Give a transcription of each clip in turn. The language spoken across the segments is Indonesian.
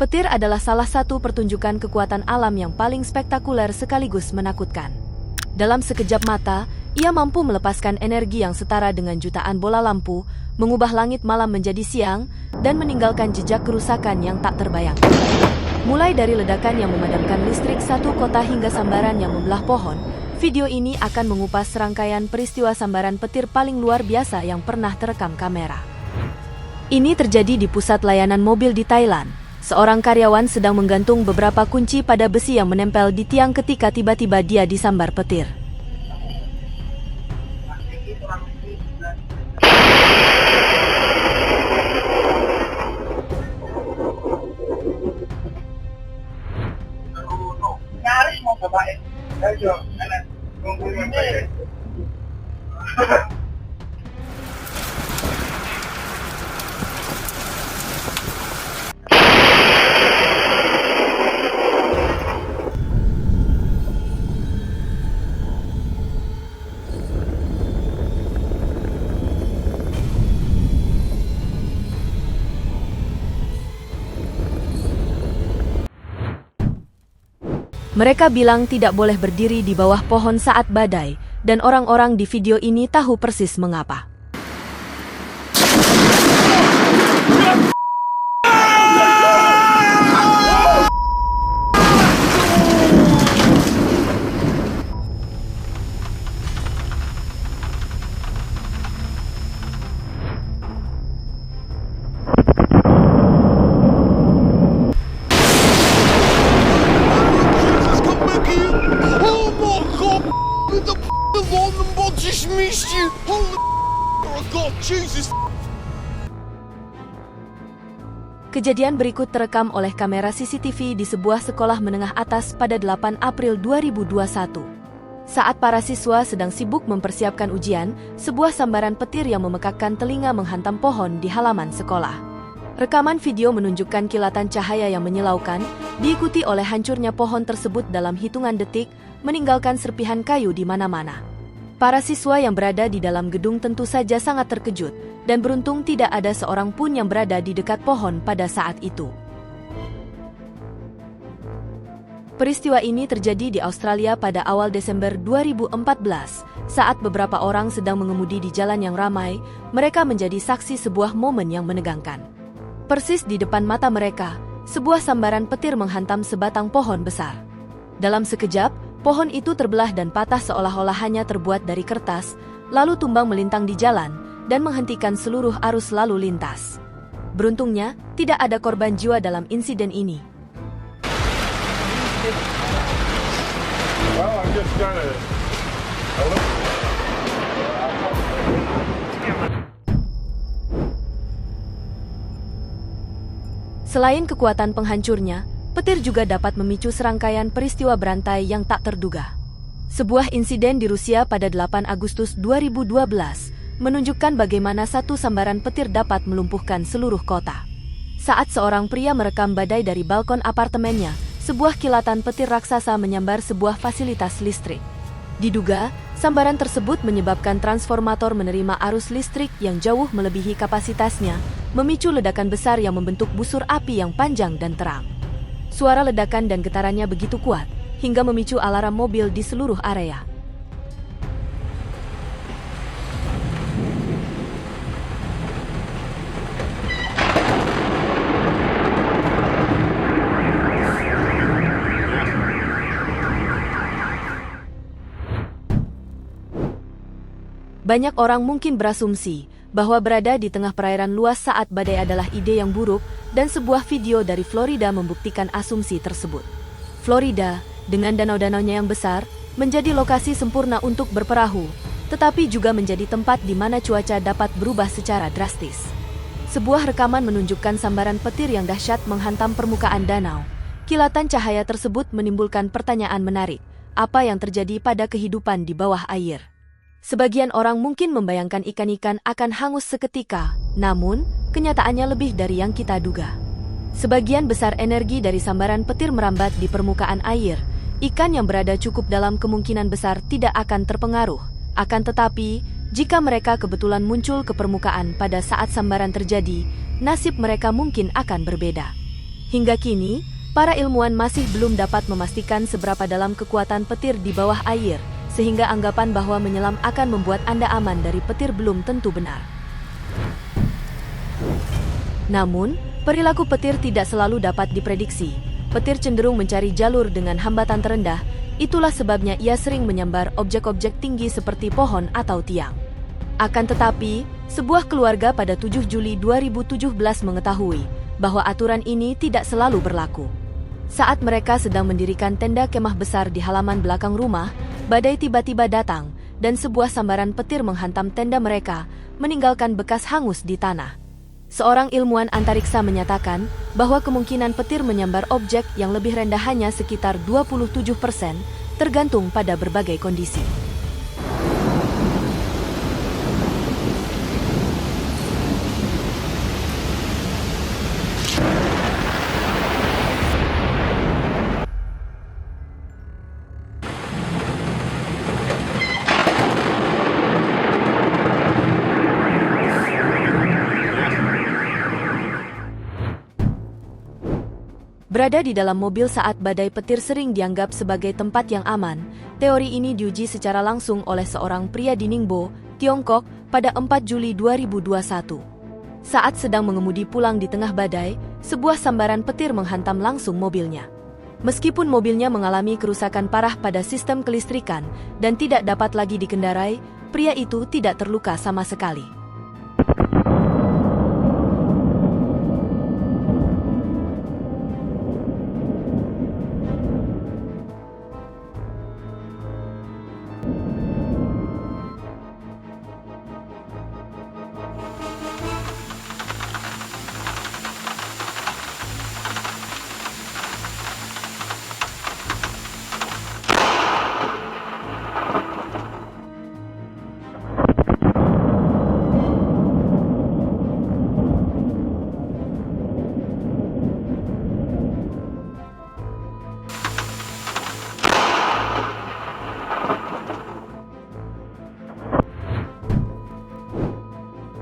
Petir adalah salah satu pertunjukan kekuatan alam yang paling spektakuler sekaligus menakutkan. Dalam sekejap mata, ia mampu melepaskan energi yang setara dengan jutaan bola lampu, mengubah langit malam menjadi siang, dan meninggalkan jejak kerusakan yang tak terbayangkan. Mulai dari ledakan yang memadamkan listrik satu kota hingga sambaran yang membelah pohon, video ini akan mengupas serangkaian peristiwa sambaran petir paling luar biasa yang pernah terekam kamera. Ini terjadi di pusat layanan mobil di Thailand. Seorang karyawan sedang menggantung beberapa kunci pada besi yang menempel di tiang ketika tiba-tiba dia disambar petir. Nyaris mau babain. Ayo, anak. Nungguin baik. Mereka bilang tidak boleh berdiri di bawah pohon saat badai, dan orang-orang di video ini tahu persis mengapa. Kejadian berikut terekam oleh kamera CCTV di sebuah sekolah menengah atas pada 8 April 2021. Saat para siswa sedang sibuk mempersiapkan ujian, sebuah sambaran petir yang memekakkan telinga menghantam pohon di halaman sekolah. Rekaman video menunjukkan kilatan cahaya yang menyilaukan, diikuti oleh hancurnya pohon tersebut dalam hitungan detik, meninggalkan serpihan kayu di mana-mana. Para siswa yang berada di dalam gedung tentu saja sangat terkejut, dan beruntung tidak ada seorang pun yang berada di dekat pohon pada saat itu. Peristiwa ini terjadi di Australia pada awal Desember 2014, saat beberapa orang sedang mengemudi di jalan yang ramai, mereka menjadi saksi sebuah momen yang menegangkan. Persis di depan mata mereka, sebuah sambaran petir menghantam sebatang pohon besar. Dalam sekejap, pohon itu terbelah dan patah seolah-olah hanya terbuat dari kertas, lalu tumbang melintang di jalan, dan menghentikan seluruh arus lalu lintas. Beruntungnya, tidak ada korban jiwa dalam insiden ini. Selain kekuatan penghancurnya, petir juga dapat memicu serangkaian peristiwa berantai yang tak terduga. Sebuah insiden di Rusia pada 8 Agustus 2012 menunjukkan bagaimana satu sambaran petir dapat melumpuhkan seluruh kota. Saat seorang pria merekam badai dari balkon apartemennya, sebuah kilatan petir raksasa menyambar sebuah fasilitas listrik. Diduga, sambaran tersebut menyebabkan transformator menerima arus listrik yang jauh melebihi kapasitasnya, memicu ledakan besar yang membentuk busur api yang panjang dan terang. Suara ledakan dan getarannya begitu kuat, hingga memicu alarm mobil di seluruh area. Banyak orang mungkin berasumsi bahwa berada di tengah perairan luas saat badai adalah ide yang buruk, dan sebuah video dari Florida membuktikan asumsi tersebut. Florida, dengan danau-danaunya yang besar, menjadi lokasi sempurna untuk berperahu, tetapi juga menjadi tempat di mana cuaca dapat berubah secara drastis. Sebuah rekaman menunjukkan sambaran petir yang dahsyat menghantam permukaan danau. Kilatan cahaya tersebut menimbulkan pertanyaan menarik, apa yang terjadi pada kehidupan di bawah air? Sebagian orang mungkin membayangkan ikan-ikan akan hangus seketika, namun kenyataannya lebih dari yang kita duga. Sebagian besar energi dari sambaran petir merambat di permukaan air. Ikan yang berada cukup dalam kemungkinan besar tidak akan terpengaruh. Akan tetapi, jika mereka kebetulan muncul ke permukaan pada saat sambaran terjadi, nasib mereka mungkin akan berbeda. Hingga kini, para ilmuwan masih belum dapat memastikan seberapa dalam kekuatan petir di bawah air, sehingga anggapan bahwa menyelam akan membuat Anda aman dari petir belum tentu benar. Namun, perilaku petir tidak selalu dapat diprediksi. Petir cenderung mencari jalur dengan hambatan terendah, itulah sebabnya ia sering menyambar objek-objek tinggi seperti pohon atau tiang. Akan tetapi, sebuah keluarga pada 7 Juli 2017 mengetahui bahwa aturan ini tidak selalu berlaku. Saat mereka sedang mendirikan tenda kemah besar di halaman belakang rumah, badai tiba-tiba datang dan sebuah sambaran petir menghantam tenda mereka, meninggalkan bekas hangus di tanah. Seorang ilmuwan antariksa menyatakan bahwa kemungkinan petir menyambar objek yang lebih rendah hanya sekitar 27%, tergantung pada berbagai kondisi. Berada di dalam mobil saat badai petir sering dianggap sebagai tempat yang aman. Teori ini diuji secara langsung oleh seorang pria di Ningbo, Tiongkok, pada 4 Juli 2021. Saat sedang mengemudi pulang di tengah badai, sebuah sambaran petir menghantam langsung mobilnya. Meskipun mobilnya mengalami kerusakan parah pada sistem kelistrikan dan tidak dapat lagi dikendarai, pria itu tidak terluka sama sekali.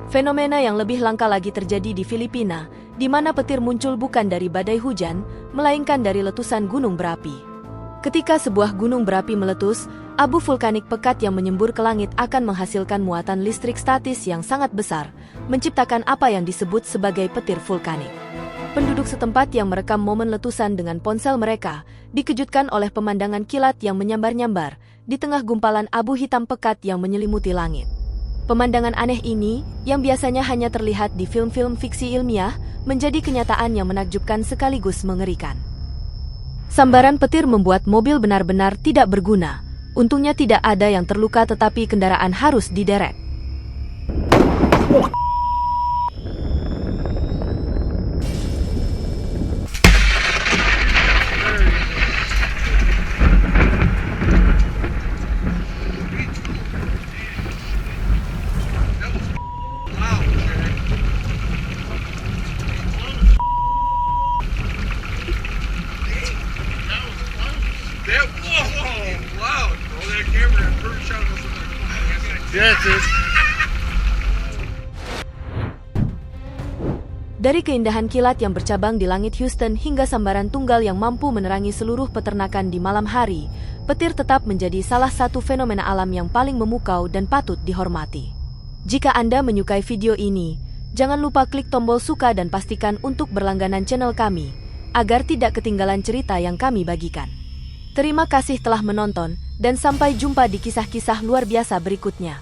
Fenomena yang lebih langka lagi terjadi di Filipina, di mana petir muncul bukan dari badai hujan, melainkan dari letusan gunung berapi. Ketika sebuah gunung berapi meletus, abu vulkanik pekat yang menyembur ke langit akan menghasilkan muatan listrik statis yang sangat besar, menciptakan apa yang disebut sebagai petir vulkanik. Penduduk setempat yang merekam momen letusan dengan ponsel mereka, dikejutkan oleh pemandangan kilat yang menyambar-nyambar di tengah gumpalan abu hitam pekat yang menyelimuti langit. Pemandangan aneh ini, yang biasanya hanya terlihat di film-film fiksi ilmiah, menjadi kenyataan yang menakjubkan sekaligus mengerikan. Sambaran petir membuat mobil benar-benar tidak berguna. Untungnya tidak ada yang terluka tetapi kendaraan harus diderek. Dari keindahan kilat yang bercabang di langit Houston hingga sambaran tunggal yang mampu menerangi seluruh peternakan di malam hari, petir tetap menjadi salah satu fenomena alam yang paling memukau dan patut dihormati. Jika Anda menyukai video ini, jangan lupa klik tombol suka dan pastikan untuk berlangganan channel kami, agar tidak ketinggalan cerita yang kami bagikan. Terima kasih telah menonton, dan sampai jumpa di kisah-kisah luar biasa berikutnya.